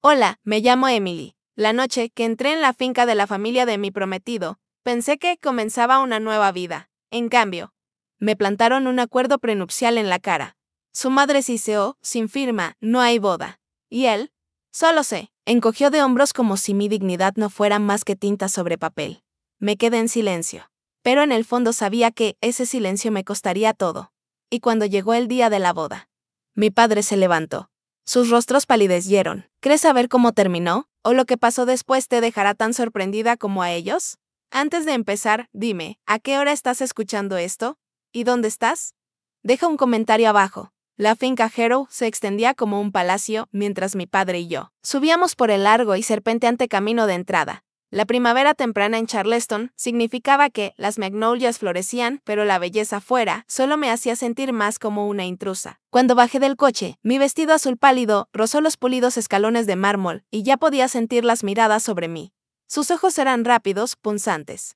Hola, me llamo Emily. La noche que entré en la finca de la familia de mi prometido, pensé que comenzaba una nueva vida. En cambio, me plantaron un acuerdo prenupcial en la cara. Su madre siseó, sin firma, no hay boda. Y él, solo sé, encogió de hombros como si mi dignidad no fuera más que tinta sobre papel. Me quedé en silencio. Pero en el fondo sabía que ese silencio me costaría todo. Y cuando llegó el día de la boda, mi padre se levantó. Sus rostros palidecieron. ¿Crees saber cómo terminó? ¿O lo que pasó después te dejará tan sorprendida como a ellos? Antes de empezar, dime, ¿a qué hora estás escuchando esto? ¿Y dónde estás? Deja un comentario abajo. La finca Harrow se extendía como un palacio mientras mi padre y yo subíamos por el largo y serpenteante camino de entrada. La primavera temprana en Charleston significaba que las magnolias florecían, pero la belleza fuera solo me hacía sentir más como una intrusa. Cuando bajé del coche, mi vestido azul pálido rozó los pulidos escalones de mármol y ya podía sentir las miradas sobre mí. Sus ojos eran rápidos, punzantes,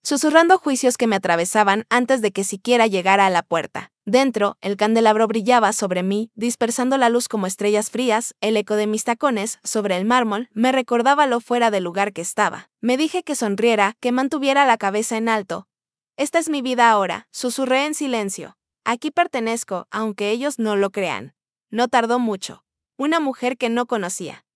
susurrando juicios que me atravesaban antes de que siquiera llegara a la puerta. Dentro, el candelabro brillaba sobre mí, dispersando la luz como estrellas frías. El eco de mis tacones sobre el mármol me recordaba lo fuera del lugar que estaba. Me dije que sonriera, que mantuviera la cabeza en alto. Esta es mi vida ahora, susurré en silencio. Aquí pertenezco, aunque ellos no lo crean. No tardó mucho. Una mujer que no conocía,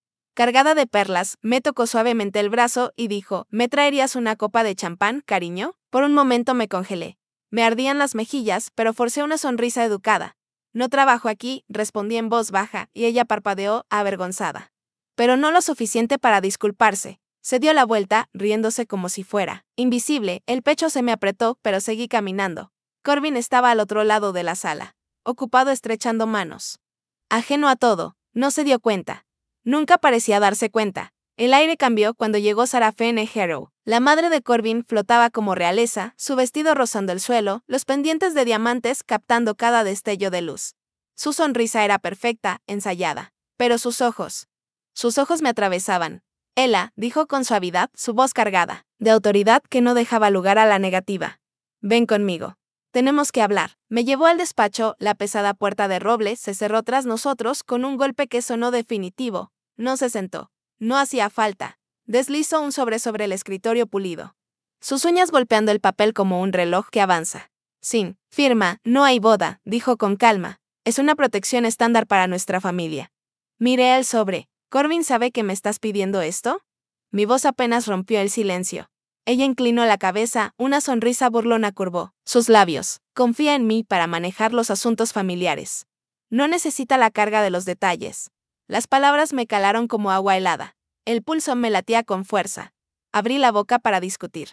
cargada de perlas, me tocó suavemente el brazo y dijo, ¿me traerías una copa de champán, cariño? Por un momento me congelé. Me ardían las mejillas, pero forcé una sonrisa educada. No trabajo aquí, respondí en voz baja, y ella parpadeó, avergonzada. Pero no lo suficiente para disculparse. Se dio la vuelta, riéndose como si fuera invisible. El pecho se me apretó, pero seguí caminando. Corbin estaba al otro lado de la sala, ocupado estrechando manos. Ajeno a todo, no se dio cuenta. Nunca parecía darse cuenta. El aire cambió cuando llegó Sarah Fene Harrow. La madre de Corbin flotaba como realeza, su vestido rozando el suelo, los pendientes de diamantes captando cada destello de luz. Su sonrisa era perfecta, ensayada. Pero sus ojos me atravesaban. Ella, dijo con suavidad, su voz cargada de autoridad que no dejaba lugar a la negativa. Ven conmigo. Tenemos que hablar. Me llevó al despacho, la pesada puerta de roble se cerró tras nosotros con un golpe que sonó definitivo. No se sentó. No hacía falta. Deslizó un sobre el escritorio pulido, sus uñas golpeando el papel como un reloj que avanza. Sin firma, no hay boda, dijo con calma. Es una protección estándar para nuestra familia. Miré el sobre. ¿Corbin sabe que me estás pidiendo esto? Mi voz apenas rompió el silencio. Ella inclinó la cabeza, una sonrisa burlona curvó sus labios. Confía en mí para manejar los asuntos familiares. No necesita la carga de los detalles. Las palabras me calaron como agua helada. El pulso me latía con fuerza. Abrí la boca para discutir.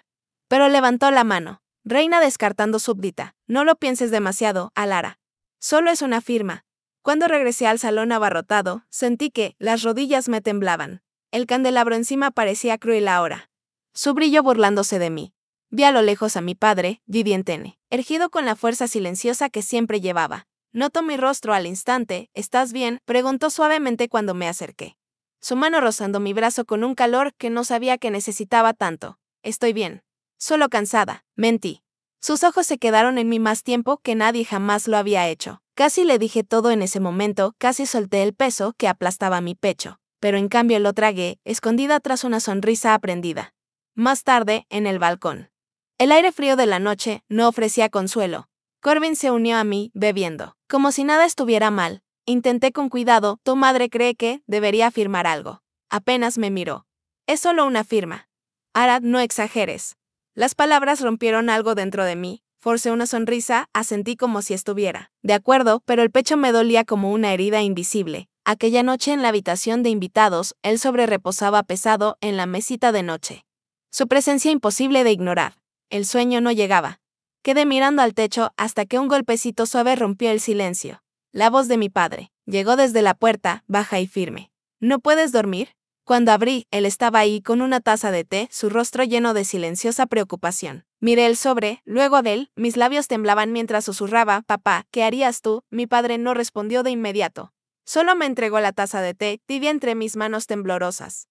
Pero levantó la mano. Reina descartando súbdita. No lo pienses demasiado, Alara. Solo es una firma. Cuando regresé al salón abarrotado, sentí que las rodillas me temblaban. El candelabro encima parecía cruel ahora, su brillo burlándose de mí. Vi a lo lejos a mi padre, Gideon Tene, erguido con la fuerza silenciosa que siempre llevaba. Notó mi rostro al instante. ¿Estás bien?, preguntó suavemente cuando me acerqué. Su mano rozando mi brazo con un calor que no sabía que necesitaba tanto. Estoy bien. Solo cansada, mentí. Sus ojos se quedaron en mí más tiempo que nadie jamás lo había hecho. Casi le dije todo en ese momento, casi solté el peso que aplastaba mi pecho. Pero en cambio lo tragué, escondida tras una sonrisa aprendida. Más tarde, en el balcón. El aire frío de la noche no ofrecía consuelo. Corbin se unió a mí, bebiendo. Como si nada estuviera mal. Intenté con cuidado, tu madre cree que debería firmar algo. Apenas me miró. Es solo una firma. Arad, no exageres. Las palabras rompieron algo dentro de mí. Forcé una sonrisa, asentí como si estuviera de acuerdo, pero el pecho me dolía como una herida invisible. Aquella noche en la habitación de invitados, el sobre reposaba pesado en la mesita de noche. Su presencia imposible de ignorar. El sueño no llegaba. Quedé mirando al techo hasta que un golpecito suave rompió el silencio. La voz de mi padre llegó desde la puerta, baja y firme. ¿No puedes dormir? Cuando abrí, él estaba ahí con una taza de té, su rostro lleno de silenciosa preocupación. Miré el sobre, luego de él, mis labios temblaban mientras susurraba, papá, ¿qué harías tú? Mi padre no respondió de inmediato. Solo me entregó la taza de té, tibia entre mis manos temblorosas.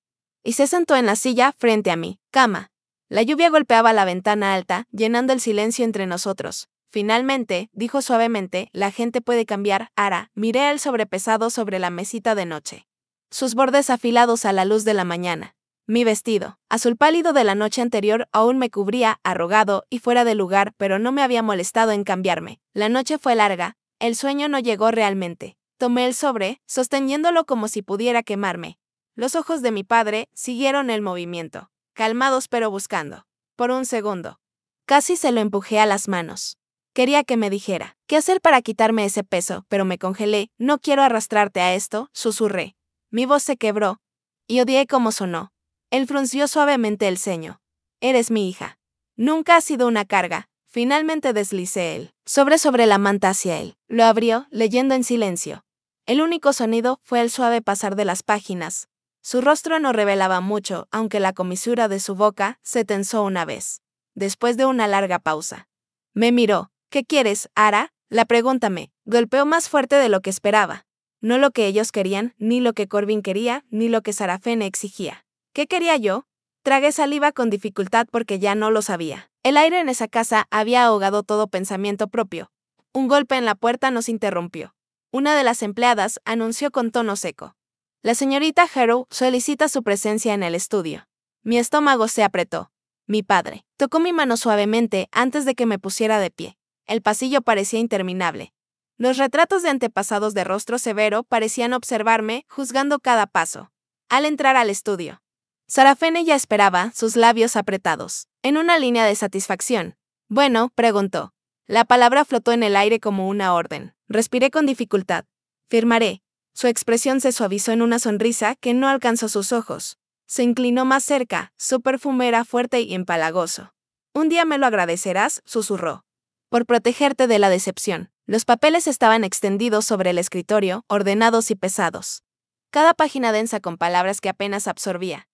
Y se sentó en la silla frente a mí. Cama. La lluvia golpeaba la ventana alta, llenando el silencio entre nosotros. Finalmente, dijo suavemente, la gente puede cambiar, Ara. Miré el sobre pesado sobre la mesita de noche. sus bordes afilados a la luz de la mañana. Mi vestido, azul pálido de la noche anterior, aún me cubría, arrugado y fuera de lugar, pero no me había molestado en cambiarme. La noche fue larga, el sueño no llegó realmente. Tomé el sobre, sosteniéndolo como si pudiera quemarme. Los ojos de mi padre siguieron el movimiento, calmados pero buscando. Por un segundo. Casi se lo empujé a las manos. Quería que me dijera qué hacer para quitarme ese peso, pero me congelé. No quiero arrastrarte a esto, susurré. Mi voz se quebró, y odié cómo sonó. Él frunció suavemente el ceño. Eres mi hija. Nunca has sido una carga. Finalmente deslicé el sobre la manta hacia él. Lo abrió, leyendo en silencio. El único sonido fue el suave pasar de las páginas. Su rostro no revelaba mucho, aunque la comisura de su boca se tensó una vez. Después de una larga pausa. Me miró. ¿Qué quieres, Ara? La pregunta me golpeó más fuerte de lo que esperaba. No lo que ellos querían, ni lo que Corbin quería, ni lo que Sarafene exigía. ¿Qué quería yo? Tragué saliva con dificultad porque ya no lo sabía. El aire en esa casa había ahogado todo pensamiento propio. Un golpe en la puerta nos interrumpió. Una de las empleadas anunció con tono seco. La señorita Harrow solicita su presencia en el estudio. Mi estómago se apretó. Mi padre tocó mi mano suavemente antes de que me pusiera de pie. El pasillo parecía interminable. Los retratos de antepasados de rostro severo parecían observarme, juzgando cada paso. Al entrar al estudio, Sarafene ya esperaba, sus labios apretados, en una línea de satisfacción. Bueno, preguntó. La palabra flotó en el aire como una orden. Respiré con dificultad. Firmaré. Su expresión se suavizó en una sonrisa que no alcanzó sus ojos. Se inclinó más cerca, su perfume era fuerte y empalagoso. Un día me lo agradecerás, susurró. Por protegerte de la decepción. Los papeles estaban extendidos sobre el escritorio, ordenados y pesados. Cada página densa con palabras que apenas absorbía.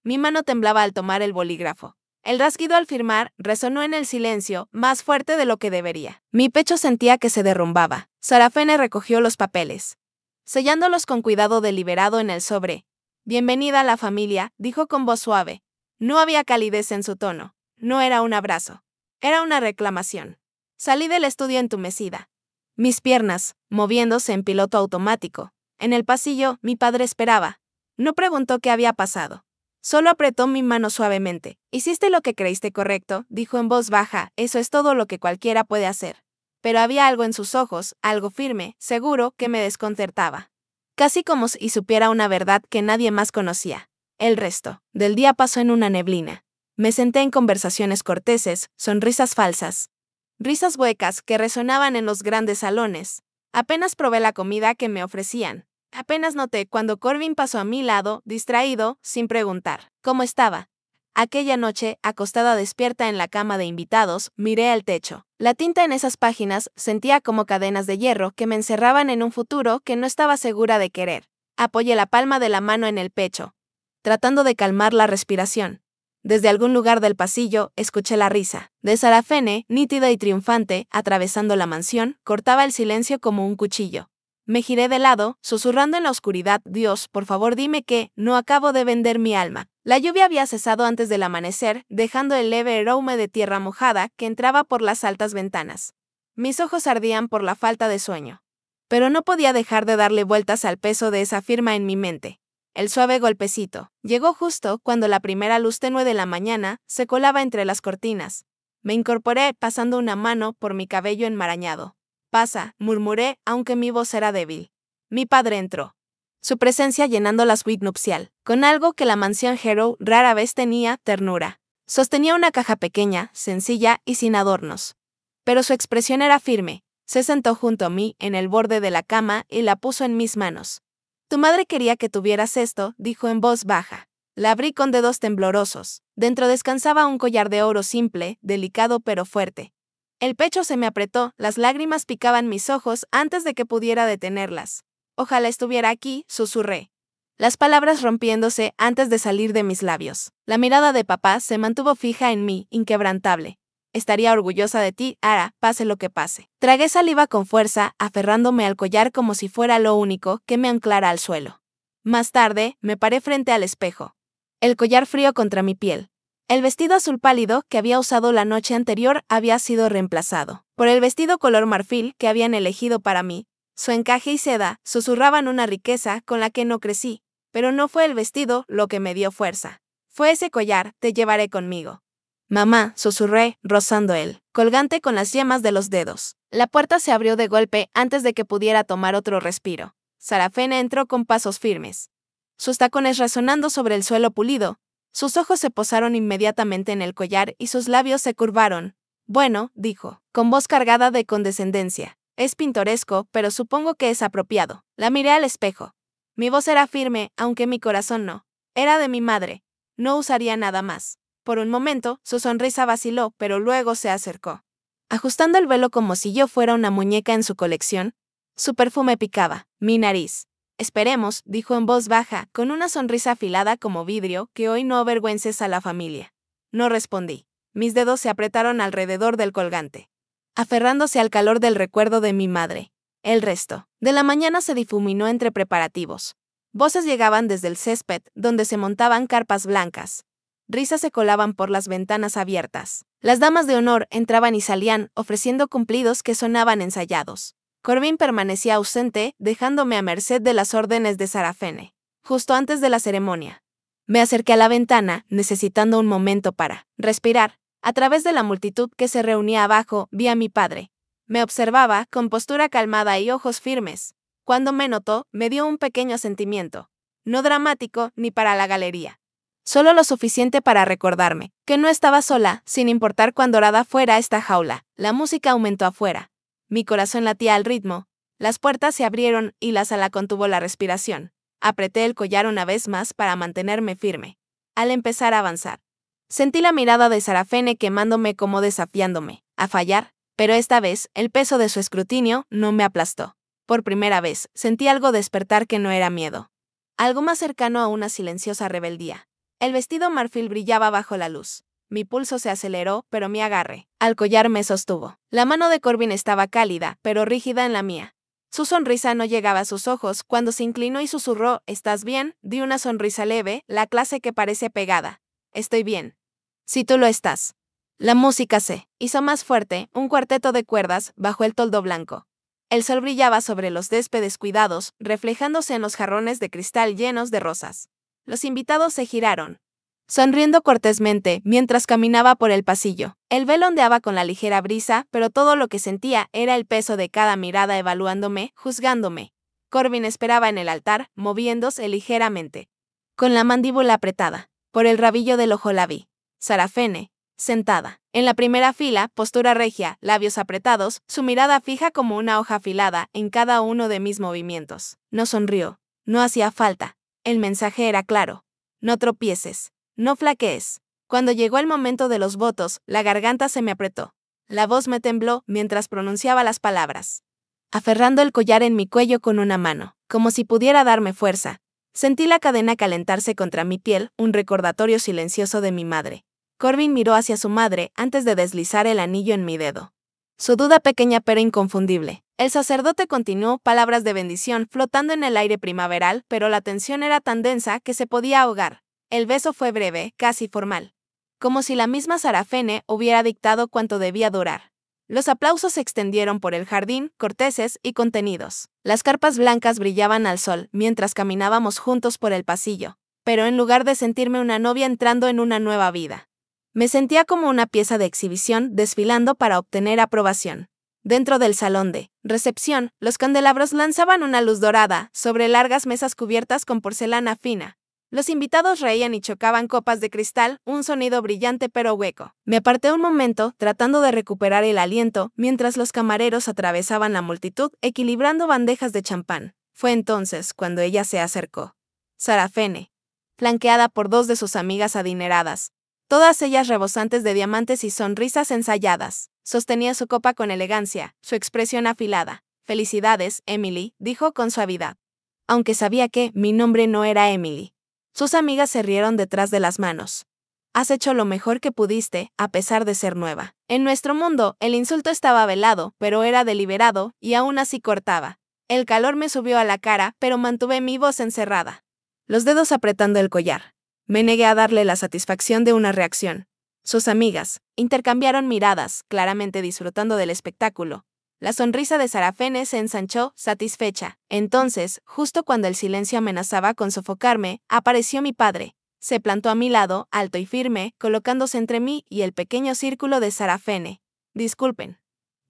Mi mano temblaba al tomar el bolígrafo. El rasguido al firmar resonó en el silencio, más fuerte de lo que debería. Mi pecho sentía que se derrumbaba. Sarafene recogió los papeles, sellándolos con cuidado deliberado en el sobre. Bienvenida a la familia, dijo con voz suave. No había calidez en su tono. No era un abrazo. Era una reclamación. Salí del estudio entumecida. Mis piernas, moviéndose en piloto automático. En el pasillo, mi padre esperaba. No preguntó qué había pasado. Solo apretó mi mano suavemente. Hiciste lo que creíste correcto, dijo en voz baja, eso es todo lo que cualquiera puede hacer. Pero había algo en sus ojos, algo firme, seguro, que me desconcertaba. Casi como si supiera una verdad que nadie más conocía. El resto del día pasó en una neblina. Me senté en conversaciones corteses, sonrisas falsas. Risas huecas que resonaban en los grandes salones. Apenas probé la comida que me ofrecían. Apenas noté cuando Corbin pasó a mi lado, distraído, sin preguntar cómo estaba. Aquella noche, acostada despierta en la cama de invitados, miré al techo. La tinta en esas páginas sentía como cadenas de hierro que me encerraban en un futuro que no estaba segura de querer. Apoyé la palma de la mano en el pecho, tratando de calmar la respiración. Desde algún lugar del pasillo, escuché la risa de Sarafene, nítida y triunfante, atravesando la mansión, cortaba el silencio como un cuchillo. Me giré de lado, susurrando en la oscuridad, Dios, por favor dime que no acabo de vender mi alma. La lluvia había cesado antes del amanecer, dejando el leve aroma de tierra mojada que entraba por las altas ventanas. Mis ojos ardían por la falta de sueño. Pero no podía dejar de darle vueltas al peso de esa firma en mi mente. El suave golpecito llegó justo cuando la primera luz tenue de la mañana se colaba entre las cortinas. Me incorporé pasando una mano por mi cabello enmarañado. Pasa, murmuré, aunque mi voz era débil. Mi padre entró. Su presencia llenando la suite nupcial, con algo que la mansión Harrow rara vez tenía, ternura. Sostenía una caja pequeña, sencilla y sin adornos. Pero su expresión era firme. Se sentó junto a mí, en el borde de la cama, y la puso en mis manos. Tu madre quería que tuvieras esto, dijo en voz baja. La abrí con dedos temblorosos. Dentro descansaba un collar de oro simple, delicado pero fuerte. El pecho se me apretó, las lágrimas picaban mis ojos antes de que pudiera detenerlas. Ojalá estuviera aquí, susurré. Las palabras rompiéndose antes de salir de mis labios. La mirada de papá se mantuvo fija en mí, inquebrantable. Estaría orgullosa de ti, Ara, pase lo que pase. Tragué saliva con fuerza, aferrándome al collar como si fuera lo único que me anclara al suelo. Más tarde, me paré frente al espejo. El collar frío contra mi piel. El vestido azul pálido que había usado la noche anterior había sido reemplazado por el vestido color marfil que habían elegido para mí. Su encaje y seda susurraban una riqueza con la que no crecí, pero no fue el vestido lo que me dio fuerza. Fue ese collar, te llevaré conmigo. Mamá, susurré, rozando el colgante con las yemas de los dedos. La puerta se abrió de golpe antes de que pudiera tomar otro respiro. Sarafene entró con pasos firmes, sus tacones resonando sobre el suelo pulido. Sus ojos se posaron inmediatamente en el collar y sus labios se curvaron. Bueno, dijo, con voz cargada de condescendencia. Es pintoresco, pero supongo que es apropiado. La miré al espejo. Mi voz era firme, aunque mi corazón no. Era de mi madre. No usaría nada más. Por un momento, su sonrisa vaciló, pero luego se acercó, ajustando el velo como si yo fuera una muñeca en su colección. Su perfume picaba mi nariz. Esperemos, dijo en voz baja, con una sonrisa afilada como vidrio, que hoy no avergüences a la familia. No respondí. Mis dedos se apretaron alrededor del colgante, aferrándose al calor del recuerdo de mi madre. El resto de la mañana se difuminó entre preparativos. Voces llegaban desde el césped, donde se montaban carpas blancas. Risas se colaban por las ventanas abiertas. Las damas de honor entraban y salían, ofreciendo cumplidos que sonaban ensayados. Corbin permanecía ausente, dejándome a merced de las órdenes de Sarafene. Justo antes de la ceremonia, me acerqué a la ventana, necesitando un momento para respirar. A través de la multitud que se reunía abajo, vi a mi padre. Me observaba, con postura calmada y ojos firmes. Cuando me notó, me dio un pequeño sentimiento. No dramático, ni para la galería. Solo lo suficiente para recordarme que no estaba sola, sin importar cuán dorada fuera esta jaula. La música aumentó afuera. Mi corazón latía al ritmo. Las puertas se abrieron y la sala contuvo la respiración. Apreté el collar una vez más para mantenerme firme. Al empezar a avanzar, sentí la mirada de Sarafene quemándome como desafiándome a fallar, pero esta vez el peso de su escrutinio no me aplastó. Por primera vez sentí algo despertar que no era miedo. Algo más cercano a una silenciosa rebeldía. El vestido marfil brillaba bajo la luz. Mi pulso se aceleró, pero mi agarre al collar me sostuvo. La mano de Corbin estaba cálida, pero rígida en la mía. Su sonrisa no llegaba a sus ojos cuando se inclinó y susurró, ¿estás bien? Di una sonrisa leve, la clase que parece pegada. Estoy bien. Si tú lo estás. La música se hizo más fuerte, un cuarteto de cuerdas bajo el toldo blanco. El sol brillaba sobre los céspedes cuidados, reflejándose en los jarrones de cristal llenos de rosas. Los invitados se giraron, sonriendo cortésmente mientras caminaba por el pasillo. El velo ondeaba con la ligera brisa, pero todo lo que sentía era el peso de cada mirada evaluándome, juzgándome. Corbin esperaba en el altar, moviéndose ligeramente, con la mandíbula apretada. Por el rabillo del ojo la vi. Sarafene, sentada en la primera fila, postura regia, labios apretados, su mirada fija como una hoja afilada en cada uno de mis movimientos. No sonrió. No hacía falta. El mensaje era claro. No tropieces. No flaquees. Cuando llegó el momento de los votos, la garganta se me apretó. La voz me tembló mientras pronunciaba las palabras. Aferrando el collar en mi cuello con una mano, como si pudiera darme fuerza, sentí la cadena calentarse contra mi piel, un recordatorio silencioso de mi madre. Corbin miró hacia su madre antes de deslizar el anillo en mi dedo. Su duda pequeña pero inconfundible. El sacerdote continuó, palabras de bendición flotando en el aire primaveral, pero la tensión era tan densa que se podía ahogar. El beso fue breve, casi formal, como si la misma Sarafene hubiera dictado cuánto debía durar. Los aplausos se extendieron por el jardín, corteses y contenidos. Las carpas blancas brillaban al sol mientras caminábamos juntos por el pasillo, pero en lugar de sentirme una novia entrando en una nueva vida, me sentía como una pieza de exhibición desfilando para obtener aprobación. Dentro del salón de recepción, los candelabros lanzaban una luz dorada sobre largas mesas cubiertas con porcelana fina. Los invitados reían y chocaban copas de cristal, un sonido brillante pero hueco. Me aparté un momento, tratando de recuperar el aliento, mientras los camareros atravesaban la multitud, equilibrando bandejas de champán. Fue entonces cuando ella se acercó. Sarafene, flanqueada por dos de sus amigas adineradas, todas ellas rebosantes de diamantes y sonrisas ensayadas, sostenía su copa con elegancia, su expresión afilada. «Felicidades, Emily», dijo con suavidad. Aunque sabía que mi nombre no era Emily. Sus amigas se rieron detrás de las manos. Has hecho lo mejor que pudiste, a pesar de ser nueva. En nuestro mundo, el insulto estaba velado, pero era deliberado, y aún así cortaba. El calor me subió a la cara, pero mantuve mi voz encerrada, los dedos apretando el collar. Me negué a darle la satisfacción de una reacción. Sus amigas intercambiaron miradas, claramente disfrutando del espectáculo. La sonrisa de Sarafene se ensanchó, satisfecha. Entonces, justo cuando el silencio amenazaba con sofocarme, apareció mi padre. Se plantó a mi lado, alto y firme, colocándose entre mí y el pequeño círculo de Sarafene. Disculpen.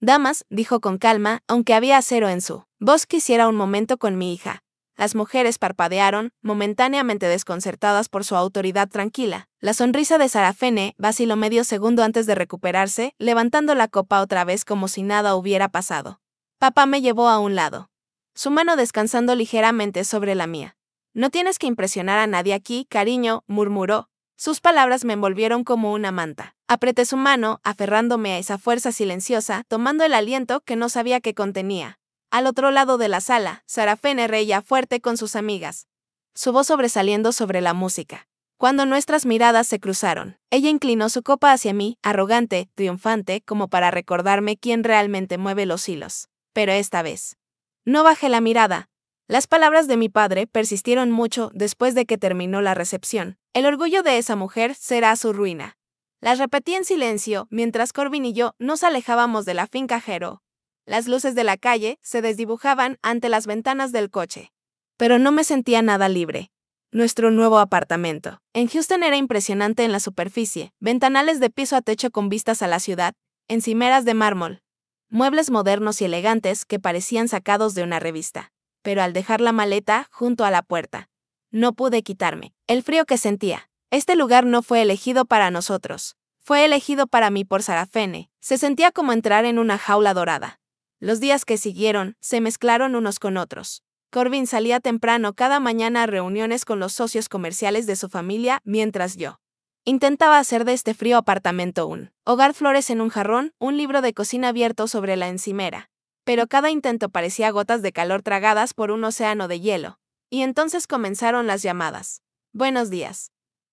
Damas, dijo con calma, aunque había acero en su voz. Quisiera un momento con mi hija. Las mujeres parpadearon, momentáneamente desconcertadas por su autoridad tranquila. La sonrisa de Sarafene vaciló medio segundo antes de recuperarse, levantando la copa otra vez como si nada hubiera pasado. Papá me llevó a un lado, su mano descansando ligeramente sobre la mía. No tienes que impresionar a nadie aquí, cariño, murmuró. Sus palabras me envolvieron como una manta. Apreté su mano, aferrándome a esa fuerza silenciosa, tomando el aliento que no sabía que contenía. Al otro lado de la sala, Sarafene reía fuerte con sus amigas, su voz sobresaliendo sobre la música. Cuando nuestras miradas se cruzaron, ella inclinó su copa hacia mí, arrogante, triunfante, como para recordarme quién realmente mueve los hilos. Pero esta vez no bajé la mirada. Las palabras de mi padre persistieron mucho después de que terminó la recepción. El orgullo de esa mujer será su ruina. Las repetí en silencio mientras Corbin y yo nos alejábamos de la finca Harrow. Las luces de la calle se desdibujaban ante las ventanas del coche. Pero no me sentía nada libre. Nuestro nuevo apartamento en Houston era impresionante en la superficie, ventanales de piso a techo con vistas a la ciudad, encimeras de mármol, muebles modernos y elegantes que parecían sacados de una revista. Pero al dejar la maleta junto a la puerta, no pude quitarme el frío que sentía. Este lugar no fue elegido para nosotros. Fue elegido para mí por Sarafene. Se sentía como entrar en una jaula dorada. Los días que siguieron se mezclaron unos con otros. Corbin salía temprano cada mañana a reuniones con los socios comerciales de su familia, mientras yo intentaba hacer de este frío apartamento un hogar, flores en un jarrón, un libro de cocina abierto sobre la encimera. Pero cada intento parecía gotas de calor tragadas por un océano de hielo. Y entonces comenzaron las llamadas. Buenos días,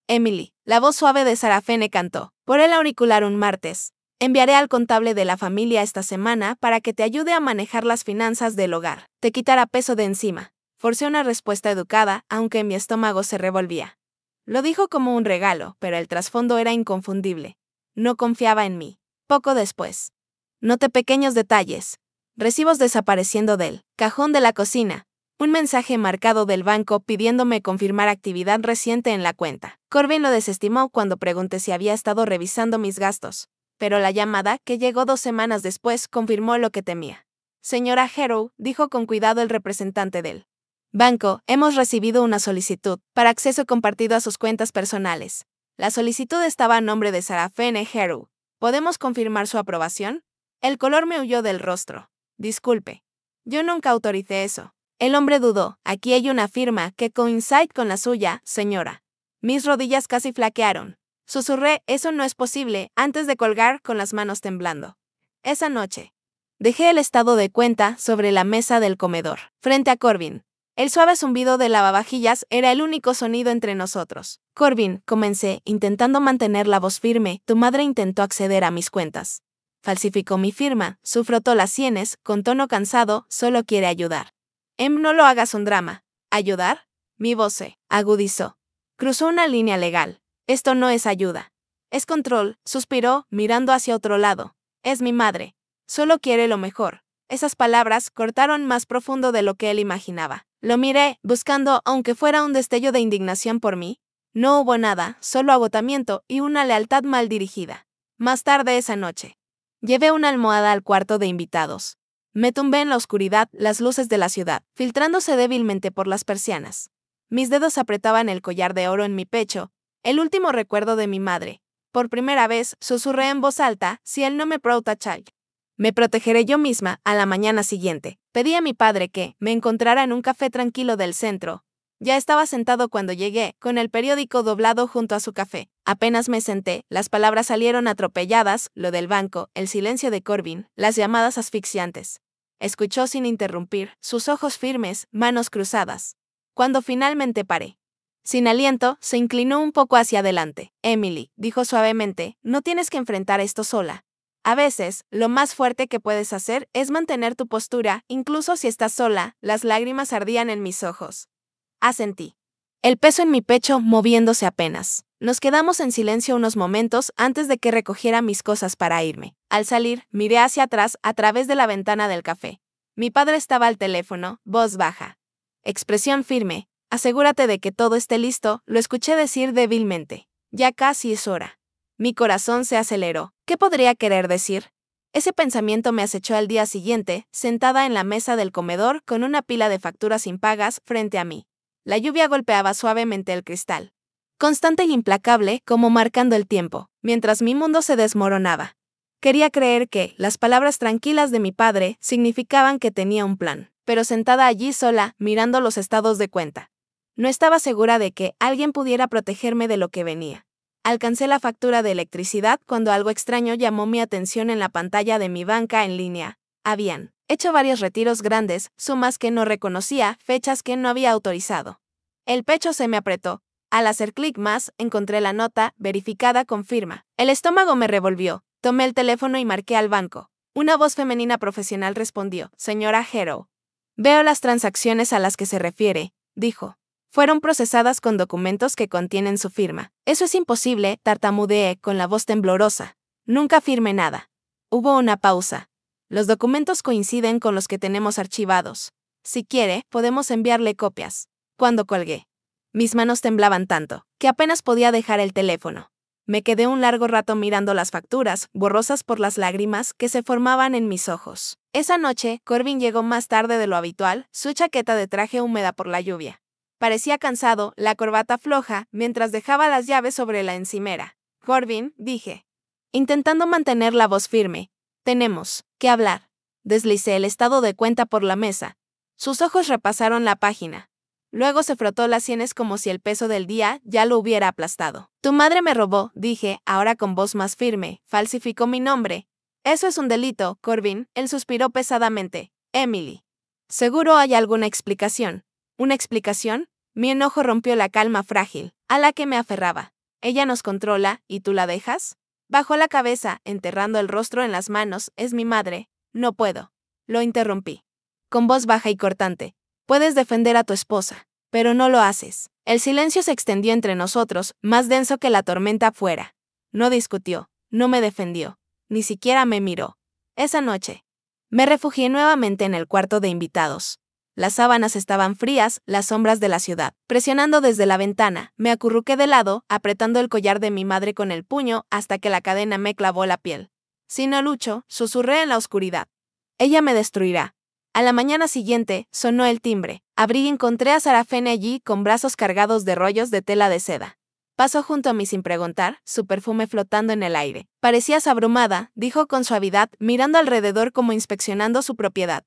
Emily. La voz suave de Sarafene cantó por el auricular un martes. Enviaré al contable de la familia esta semana para que te ayude a manejar las finanzas del hogar. Te quitará peso de encima. Forcé una respuesta educada, aunque mi estómago se revolvía. Lo dijo como un regalo, pero el trasfondo era inconfundible. No confiaba en mí. Poco después, noté pequeños detalles. Recibos desapareciendo del cajón de la cocina. Un mensaje marcado del banco pidiéndome confirmar actividad reciente en la cuenta. Corbin lo desestimó cuando pregunté si había estado revisando mis gastos. Pero la llamada, que llegó 2 semanas después, confirmó lo que temía. Señora Harrow, dijo con cuidado el representante del banco, hemos recibido una solicitud para acceso compartido a sus cuentas personales. La solicitud estaba a nombre de Sarafene Harrow. ¿Podemos confirmar su aprobación? El color me huyó del rostro. Disculpe. Yo nunca autoricé eso. El hombre dudó. Aquí hay una firma que coincide con la suya, señora. Mis rodillas casi flaquearon. Susurré, eso no es posible, antes de colgar con las manos temblando. Esa noche, dejé el estado de cuenta sobre la mesa del comedor, frente a Corbin. El suave zumbido del lavavajillas era el único sonido entre nosotros. Corbin, comencé, intentando mantener la voz firme, tu madre intentó acceder a mis cuentas. Falsificó mi firma, frotó las sienes, con tono cansado, solo quiere ayudar. No lo hagas un drama. ¿Ayudar? Mi voz se agudizó. Cruzó una línea legal. Esto no es ayuda. Es control, suspiró, mirando hacia otro lado. Es mi madre. Solo quiere lo mejor. Esas palabras cortaron más profundo de lo que él imaginaba. Lo miré, buscando, aunque fuera un destello de indignación por mí. No hubo nada, solo agotamiento y una lealtad mal dirigida. Más tarde esa noche, llevé una almohada al cuarto de invitados. Me tumbé en la oscuridad, las luces de la ciudad, filtrándose débilmente por las persianas. Mis dedos apretaban el collar de oro en mi pecho, el último recuerdo de mi madre. Por primera vez, susurré en voz alta, si él no me protege, me protegeré yo misma. A la mañana siguiente, pedí a mi padre que me encontrara en un café tranquilo del centro. Ya estaba sentado cuando llegué, con el periódico doblado junto a su café. Apenas me senté, las palabras salieron atropelladas, lo del banco, el silencio de Corbin, las llamadas asfixiantes. Escuchó sin interrumpir, sus ojos firmes, manos cruzadas. Cuando finalmente paré, sin aliento, se inclinó un poco hacia adelante. Emily, dijo suavemente, no tienes que enfrentar esto sola. A veces, lo más fuerte que puedes hacer es mantener tu postura, incluso si estás sola. Las lágrimas ardían en mis ojos. Asentí. El peso en mi pecho moviéndose apenas. Nos quedamos en silencio unos momentos antes de que recogiera mis cosas para irme. Al salir, miré hacia atrás a través de la ventana del café. Mi padre estaba al teléfono, voz baja. Expresión firme. Asegúrate de que todo esté listo, lo escuché decir débilmente. Ya casi es hora. Mi corazón se aceleró. ¿Qué podría querer decir? Ese pensamiento me acechó al día siguiente, sentada en la mesa del comedor con una pila de facturas impagas frente a mí. La lluvia golpeaba suavemente el cristal, constante e implacable como marcando el tiempo, mientras mi mundo se desmoronaba. Quería creer que las palabras tranquilas de mi padre significaban que tenía un plan, pero sentada allí sola, mirando los estados de cuenta, no estaba segura de que alguien pudiera protegerme de lo que venía. Alcancé la factura de electricidad cuando algo extraño llamó mi atención en la pantalla de mi banca en línea. Habían hecho varios retiros grandes, sumas que no reconocía, fechas que no había autorizado. El pecho se me apretó. Al hacer clic más, encontré la nota, verificada con firma. El estómago me revolvió. Tomé el teléfono y marqué al banco. Una voz femenina profesional respondió: Señora Hero. Veo las transacciones a las que se refiere, dijo. Fueron procesadas con documentos que contienen su firma. Eso es imposible, tartamudeé con la voz temblorosa. Nunca firmé nada. Hubo una pausa. Los documentos coinciden con los que tenemos archivados. Si quiere, podemos enviarle copias. Cuando colgué, mis manos temblaban tanto que apenas podía dejar el teléfono. Me quedé un largo rato mirando las facturas, borrosas por las lágrimas que se formaban en mis ojos. Esa noche, Corbin llegó más tarde de lo habitual, su chaqueta de traje húmeda por la lluvia. Parecía cansado, la corbata floja, mientras dejaba las llaves sobre la encimera. Corbin, dije, intentando mantener la voz firme, tenemos que hablar. Deslicé el estado de cuenta por la mesa. Sus ojos repasaron la página. Luego se frotó las sienes como si el peso del día ya lo hubiera aplastado. Tu madre me robó, dije, ahora con voz más firme, falsificó mi nombre. Eso es un delito, Corbin, él suspiró pesadamente. Emily. Seguro hay alguna explicación. ¿Una explicación? Mi enojo rompió la calma frágil, a la que me aferraba. Ella nos controla, ¿y tú la dejas? Bajó la cabeza, enterrando el rostro en las manos. Es mi madre. No puedo. Lo interrumpí. Con voz baja y cortante. Puedes defender a tu esposa, pero no lo haces. El silencio se extendió entre nosotros, más denso que la tormenta afuera. No discutió, no me defendió, ni siquiera me miró. Esa noche, me refugié nuevamente en el cuarto de invitados. Las sábanas estaban frías, las sombras de la ciudad. Presionando desde la ventana, me acurruqué de lado, apretando el collar de mi madre con el puño hasta que la cadena me clavó la piel. Si no lucho, susurré en la oscuridad. Ella me destruirá. A la mañana siguiente, sonó el timbre. Abrí y encontré a Sarafene allí con brazos cargados de rollos de tela de seda. Pasó junto a mí sin preguntar, su perfume flotando en el aire. Parecías abrumada, dijo con suavidad, mirando alrededor como inspeccionando su propiedad.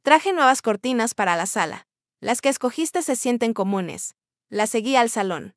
Traje nuevas cortinas para la sala. Las que escogiste se sienten comunes. La seguí al salón.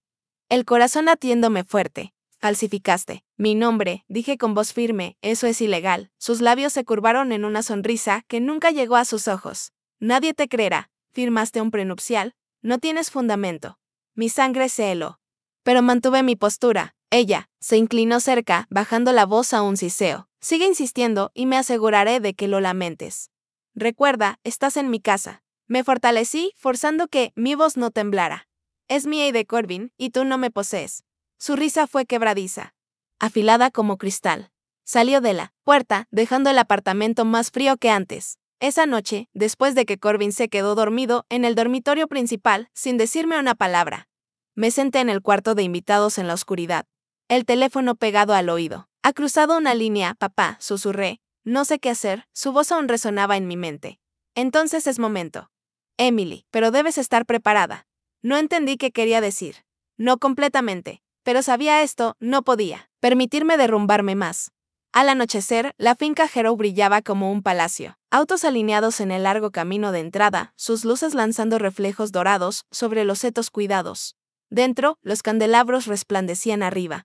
El corazón latiéndome fuerte. Falsificaste mi nombre, dije con voz firme, eso es ilegal. Sus labios se curvaron en una sonrisa que nunca llegó a sus ojos. Nadie te creerá. Firmaste un prenupcial. No tienes fundamento. Mi sangre se heló. Pero mantuve mi postura. Ella se inclinó cerca, bajando la voz a un siseo. Sigue insistiendo y me aseguraré de que lo lamentes. Recuerda, estás en mi casa. Me fortalecí, forzando que mi voz no temblara. Es mía y de Corbin, y tú no me posees. Su risa fue quebradiza, afilada como cristal. Salió de la puerta, dejando el apartamento más frío que antes. Esa noche, después de que Corbin se quedó dormido en el dormitorio principal, sin decirme una palabra, me senté en el cuarto de invitados en la oscuridad, el teléfono pegado al oído. Ha cruzado una línea, papá, susurré. No sé qué hacer, su voz aún resonaba en mi mente. Entonces es momento. Emily, pero debes estar preparada. No entendí qué quería decir. No completamente, pero sabía esto, no podía permitirme derrumbarme más. Al anochecer, la finca Hero brillaba como un palacio. Autos alineados en el largo camino de entrada, sus luces lanzando reflejos dorados sobre los setos cuidados. Dentro, los candelabros resplandecían arriba,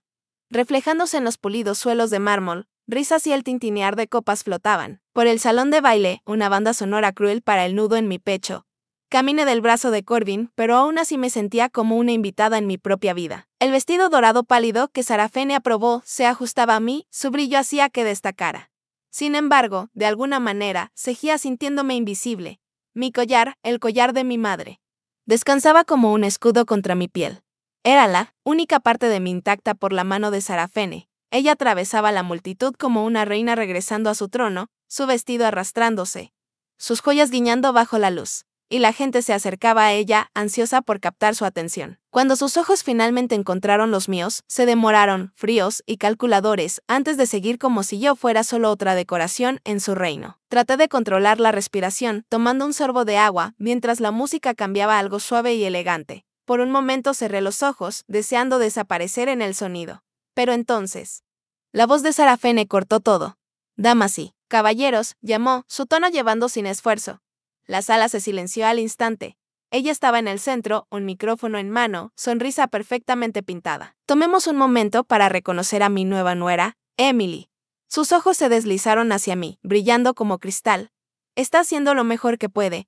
reflejándose en los pulidos suelos de mármol. Risas y el tintinear de copas flotaban. Por el salón de baile, una banda sonora cruel para el nudo en mi pecho. Caminé del brazo de Corbin, pero aún así me sentía como una invitada en mi propia vida. El vestido dorado pálido que Sarafene aprobó se ajustaba a mí, su brillo hacía que destacara. Sin embargo, de alguna manera, seguía sintiéndome invisible. Mi collar, el collar de mi madre, descansaba como un escudo contra mi piel. Era la única parte de mí intacta por la mano de Sarafene. Ella atravesaba la multitud como una reina regresando a su trono, su vestido arrastrándose, sus joyas guiñando bajo la luz, y la gente se acercaba a ella, ansiosa por captar su atención. Cuando sus ojos finalmente encontraron los míos, se demoraron, fríos y calculadores, antes de seguir como si yo fuera solo otra decoración en su reino. Traté de controlar la respiración, tomando un sorbo de agua, mientras la música cambiaba a algo suave y elegante. Por un momento cerré los ojos, deseando desaparecer en el sonido. Pero entonces, la voz de Sarafene cortó todo. Damas y caballeros, llamó, su tono llevando sin esfuerzo. La sala se silenció al instante. Ella estaba en el centro, un micrófono en mano, sonrisa perfectamente pintada. Tomemos un momento para reconocer a mi nueva nuera, Emily. Sus ojos se deslizaron hacia mí, brillando como cristal. Está haciendo lo mejor que puede.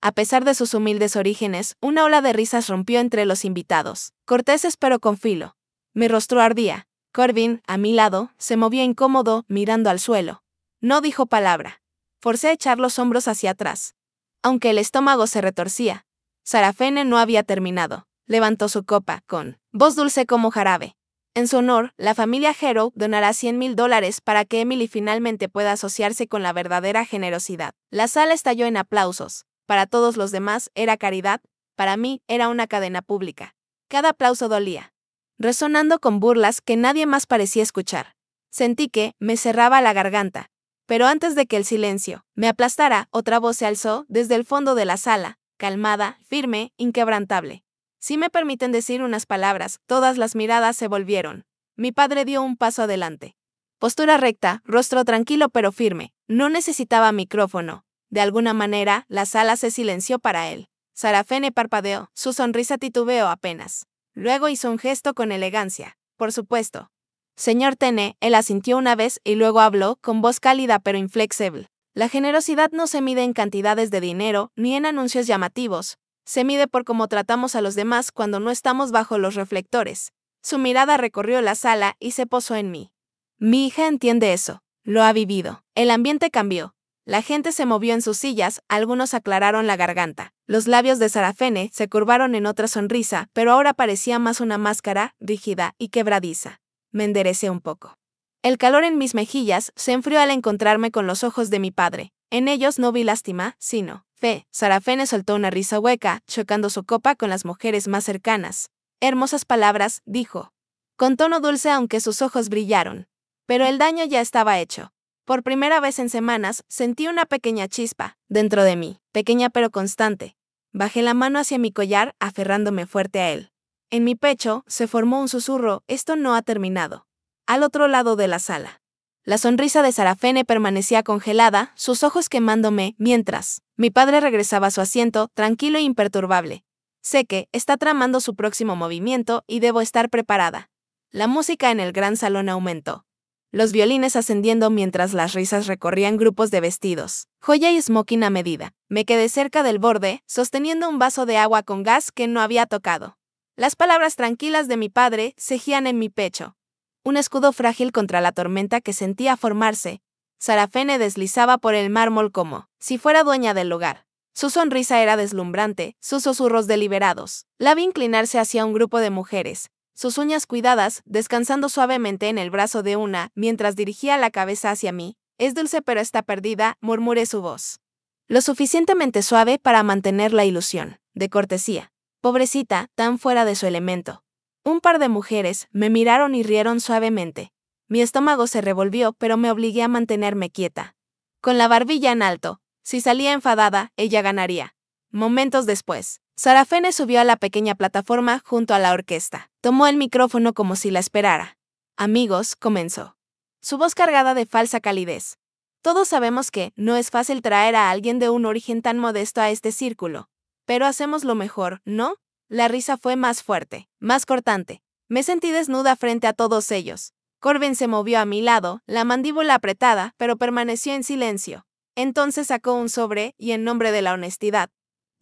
A pesar de sus humildes orígenes, una ola de risas rompió entre los invitados, corteses pero con filo. Mi rostro ardía. Corbin, a mi lado, se movió incómodo, mirando al suelo. No dijo palabra. Forcé a echar los hombros hacia atrás. Aunque el estómago se retorcía. Sarafene no había terminado. Levantó su copa, con voz dulce como jarabe. En su honor, la familia Harrow donará $100,000 para que Emily finalmente pueda asociarse con la verdadera generosidad. La sala estalló en aplausos. Para todos los demás era caridad, para mí era una cadena pública. Cada aplauso dolía, resonando con burlas que nadie más parecía escuchar. Sentí que me cerraba la garganta. Pero antes de que el silencio me aplastara, otra voz se alzó desde el fondo de la sala, calmada, firme, inquebrantable. Si me permiten decir unas palabras, todas las miradas se volvieron. Mi padre dio un paso adelante. Postura recta, rostro tranquilo pero firme. No necesitaba micrófono. De alguna manera, la sala se silenció para él. Sarafene parpadeó, su sonrisa titubeó apenas. Luego hizo un gesto con elegancia. Por supuesto. Señor Tene, él asintió una vez y luego habló con voz cálida pero inflexible. La generosidad no se mide en cantidades de dinero ni en anuncios llamativos. Se mide por cómo tratamos a los demás cuando no estamos bajo los reflectores. Su mirada recorrió la sala y se posó en mí. Mi hija entiende eso. Lo ha vivido. El ambiente cambió. La gente se movió en sus sillas, algunos aclararon la garganta. Los labios de Sarafene se curvaron en otra sonrisa, pero ahora parecía más una máscara, rígida y quebradiza. Me enderecé un poco. El calor en mis mejillas se enfrió al encontrarme con los ojos de mi padre. En ellos no vi lástima, sino fe. Sarafene soltó una risa hueca, chocando su copa con las mujeres más cercanas. Hermosas palabras, dijo. Con tono dulce aunque sus ojos brillaron. Pero el daño ya estaba hecho. Por primera vez en semanas, sentí una pequeña chispa dentro de mí, pequeña pero constante. Bajé la mano hacia mi collar, aferrándome fuerte a él. En mi pecho se formó un susurro, esto no ha terminado. Al otro lado de la sala. La sonrisa de Sarafene permanecía congelada, sus ojos quemándome, mientras mi padre regresaba a su asiento, tranquilo e imperturbable. Sé que está tramando su próximo movimiento y debo estar preparada. La música en el gran salón aumentó. Los violines ascendiendo mientras las risas recorrían grupos de vestidos, joya y smoking a medida. Me quedé cerca del borde, sosteniendo un vaso de agua con gas que no había tocado. Las palabras tranquilas de mi padre cegían en mi pecho. Un escudo frágil contra la tormenta que sentía formarse. Sarafene deslizaba por el mármol como si fuera dueña del lugar. Su sonrisa era deslumbrante, sus susurros deliberados. La vi inclinarse hacia un grupo de mujeres. Sus uñas cuidadas, descansando suavemente en el brazo de una, mientras dirigía la cabeza hacia mí. Es dulce pero está perdida, murmuré su voz. Lo suficientemente suave para mantener la ilusión, de cortesía. Pobrecita, tan fuera de su elemento. Un par de mujeres me miraron y rieron suavemente. Mi estómago se revolvió pero me obligué a mantenerme quieta. Con la barbilla en alto, si salía enfadada, ella ganaría. Momentos después, Sarafene subió a la pequeña plataforma junto a la orquesta. Tomó el micrófono como si la esperara. Amigos, comenzó. Su voz cargada de falsa calidez. Todos sabemos que no es fácil traer a alguien de un origen tan modesto a este círculo. Pero hacemos lo mejor, ¿no? La risa fue más fuerte, más cortante. Me sentí desnuda frente a todos ellos. Corbin se movió a mi lado, la mandíbula apretada, pero permaneció en silencio. Entonces sacó un sobre y en nombre de la honestidad,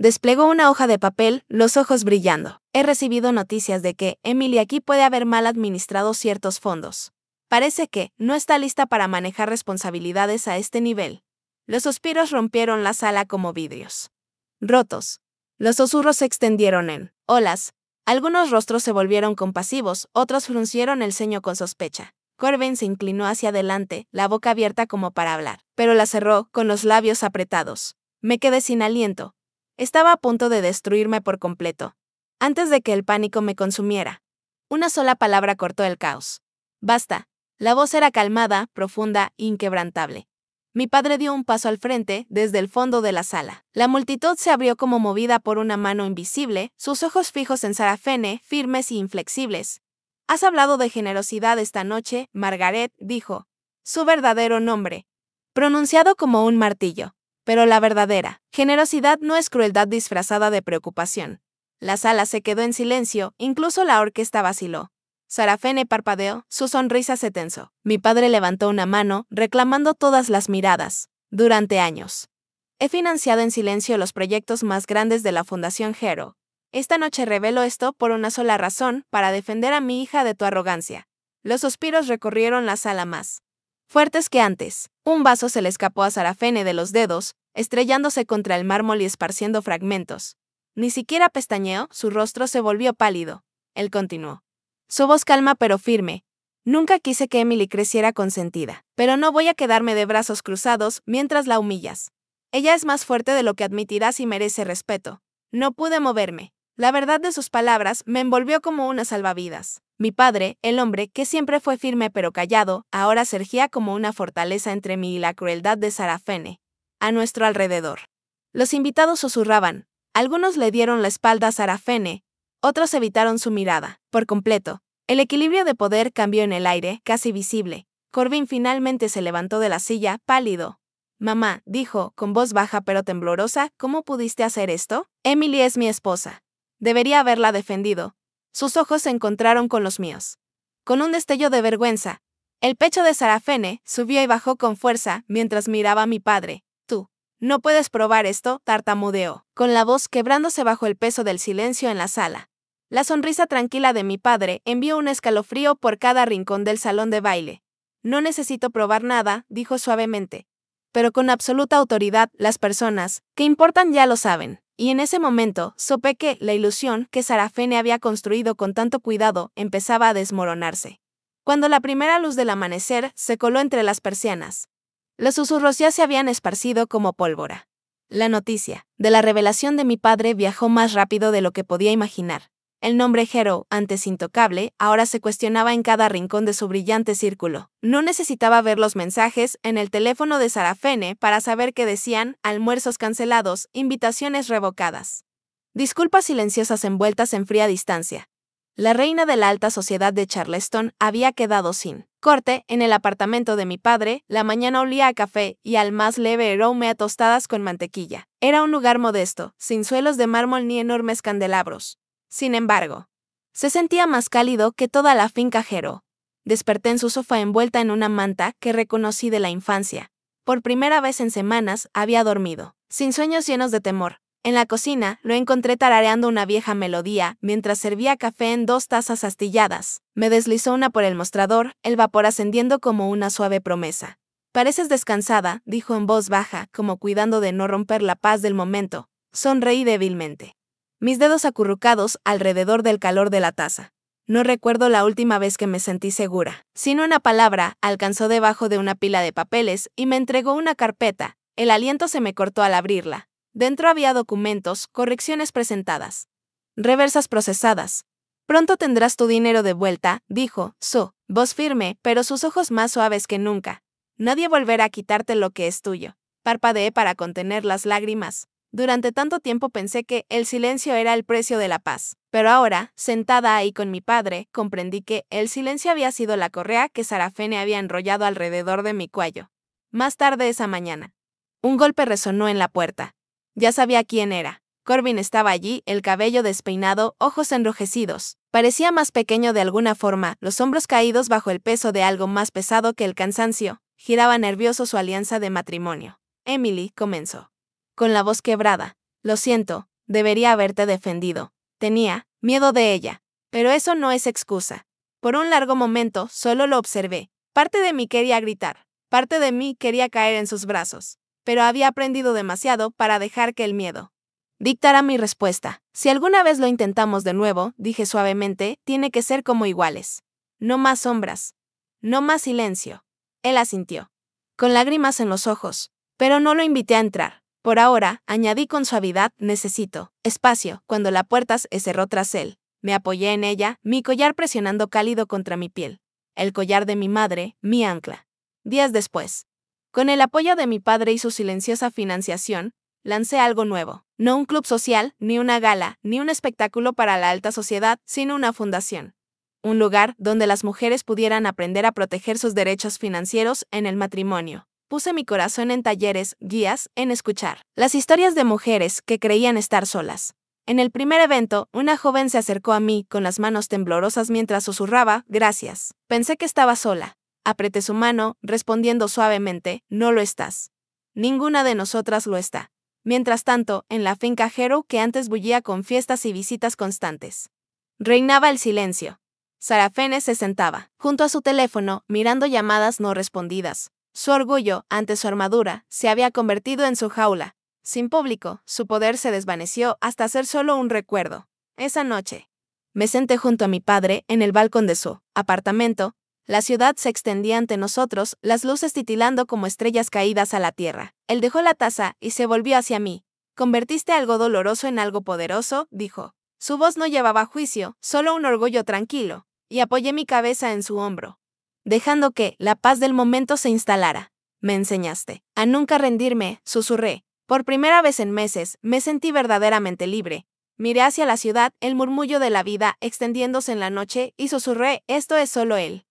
desplegó una hoja de papel, los ojos brillando. He recibido noticias de que Emily aquí puede haber mal administrado ciertos fondos. Parece que no está lista para manejar responsabilidades a este nivel. Los suspiros rompieron la sala como vidrios rotos. Los susurros se extendieron en olas. Algunos rostros se volvieron compasivos, otros fruncieron el ceño con sospecha. Corbin se inclinó hacia adelante, la boca abierta como para hablar, pero la cerró con los labios apretados. Me quedé sin aliento. Estaba a punto de destruirme por completo. Antes de que el pánico me consumiera. Una sola palabra cortó el caos. Basta. La voz era calmada, profunda, inquebrantable. Mi padre dio un paso al frente, desde el fondo de la sala. La multitud se abrió como movida por una mano invisible, sus ojos fijos en Sarah Fene, firmes y inflexibles. Has hablado de generosidad esta noche, Margaret, dijo. Su verdadero nombre. Pronunciado como un martillo. Pero la verdadera generosidad no es crueldad disfrazada de preocupación. La sala se quedó en silencio, incluso la orquesta vaciló. Sarah Fene parpadeó, su sonrisa se tensó. Mi padre levantó una mano, reclamando todas las miradas. Durante años. He financiado en silencio los proyectos más grandes de la Fundación Hero. Esta noche revelo esto por una sola razón, para defender a mi hija de tu arrogancia. Los suspiros recorrieron la sala más fuertes que antes. Un vaso se le escapó a Sarah Fene de los dedos, estrellándose contra el mármol y esparciendo fragmentos. Ni siquiera pestañeó, su rostro se volvió pálido. Él continuó. Su voz calma pero firme. Nunca quise que Emily creciera consentida, pero no voy a quedarme de brazos cruzados mientras la humillas. Ella es más fuerte de lo que admitirás y merece respeto. No pude moverme. La verdad de sus palabras me envolvió como una salvavidas. Mi padre, el hombre que siempre fue firme pero callado, ahora se erguía como una fortaleza entre mí y la crueldad de Sarah Fene. A nuestro alrededor. Los invitados susurraban. Algunos le dieron la espalda a Sarah Fene, otros evitaron su mirada, por completo. El equilibrio de poder cambió en el aire, casi visible. Corbin finalmente se levantó de la silla, pálido. Mamá, dijo, con voz baja pero temblorosa, ¿cómo pudiste hacer esto? Emily es mi esposa. Debería haberla defendido. Sus ojos se encontraron con los míos. Con un destello de vergüenza, el pecho de Sarah Fene subió y bajó con fuerza mientras miraba a mi padre. Tú. No puedes probar esto, tartamudeó, con la voz quebrándose bajo el peso del silencio en la sala. La sonrisa tranquila de mi padre envió un escalofrío por cada rincón del salón de baile. No necesito probar nada, dijo suavemente. Pero con absoluta autoridad, las personas que importan ya lo saben. Y en ese momento, supe que la ilusión que Sarah Fene había construido con tanto cuidado empezaba a desmoronarse. Cuando la primera luz del amanecer se coló entre las persianas, los susurros ya se habían esparcido como pólvora. La noticia de la revelación de mi padre viajó más rápido de lo que podía imaginar. El nombre Hero, antes intocable, ahora se cuestionaba en cada rincón de su brillante círculo. No necesitaba ver los mensajes en el teléfono de Sarah Fene para saber que decían almuerzos cancelados, invitaciones revocadas. Disculpas silenciosas envueltas en fría distancia. La reina de la alta sociedad de Charleston había quedado sin corte en el apartamento de mi padre. La mañana olía a café y al más leve aroma a tostadas con mantequilla. Era un lugar modesto, sin suelos de mármol ni enormes candelabros. Sin embargo, se sentía más cálido que toda la finca Hero. Desperté en su sofá envuelta en una manta que reconocí de la infancia. Por primera vez en semanas había dormido, sin sueños llenos de temor. En la cocina lo encontré tarareando una vieja melodía mientras servía café en 2 tazas astilladas. Me deslizó una por el mostrador, el vapor ascendiendo como una suave promesa. Pareces descansada, dijo en voz baja, como cuidando de no romper la paz del momento. Sonreí débilmente. Mis dedos acurrucados alrededor del calor de la taza. No recuerdo la última vez que me sentí segura. Sin una palabra, alcanzó debajo de una pila de papeles y me entregó una carpeta. El aliento se me cortó al abrirla. Dentro había documentos, correcciones presentadas, reversas procesadas. Pronto tendrás tu dinero de vuelta, dijo, voz firme, pero sus ojos más suaves que nunca. Nadie volverá a quitarte lo que es tuyo. Parpadeé para contener las lágrimas. Durante tanto tiempo pensé que el silencio era el precio de la paz. Pero ahora, sentada ahí con mi padre, comprendí que el silencio había sido la correa que Sarah Fene había enrollado alrededor de mi cuello. Más tarde esa mañana, un golpe resonó en la puerta. Ya sabía quién era. Corbin estaba allí, el cabello despeinado, ojos enrojecidos. Parecía más pequeño de alguna forma, los hombros caídos bajo el peso de algo más pesado que el cansancio. Giraba nervioso su alianza de matrimonio. Emily, comenzó, con la voz quebrada. Lo siento, debería haberte defendido. Tenía miedo de ella. Pero eso no es excusa. Por un largo momento, solo lo observé. Parte de mí quería gritar. Parte de mí quería caer en sus brazos. Pero había aprendido demasiado para dejar que el miedo dictará mi respuesta. Si alguna vez lo intentamos de nuevo, dije suavemente, tiene que ser como iguales. No más sombras. No más silencio. Él asintió, con lágrimas en los ojos, pero no lo invité a entrar. Por ahora, añadí con suavidad, necesito espacio. Cuando la puerta se cerró tras él, me apoyé en ella, mi collar presionando cálido contra mi piel. El collar de mi madre, mi ancla. Días después, con el apoyo de mi padre y su silenciosa financiación, lancé algo nuevo. No un club social, ni una gala, ni un espectáculo para la alta sociedad, sino una fundación. Un lugar donde las mujeres pudieran aprender a proteger sus derechos financieros en el matrimonio. Puse mi corazón en talleres, guías, en escuchar las historias de mujeres que creían estar solas. En el primer evento, una joven se acercó a mí con las manos temblorosas mientras susurraba, gracias. Pensé que estaba sola. Apreté su mano, respondiendo suavemente, no lo estás. Ninguna de nosotras lo está. Mientras tanto, en la finca Hero, que antes bullía con fiestas y visitas constantes, reinaba el silencio. Sarafene se sentaba, junto a su teléfono, mirando llamadas no respondidas. Su orgullo, ante su armadura, se había convertido en su jaula. Sin público, su poder se desvaneció hasta ser solo un recuerdo. Esa noche, me senté junto a mi padre en el balcón de su apartamento. La ciudad se extendía ante nosotros, las luces titilando como estrellas caídas a la tierra. Él dejó la taza y se volvió hacia mí. Convertiste algo doloroso en algo poderoso, dijo. Su voz no llevaba juicio, solo un orgullo tranquilo, y apoyé mi cabeza en su hombro, dejando que la paz del momento se instalara. Me enseñaste a nunca rendirme, susurré. Por primera vez en meses, me sentí verdaderamente libre. Miré hacia la ciudad, el murmullo de la vida extendiéndose en la noche, y susurré, esto es solo él.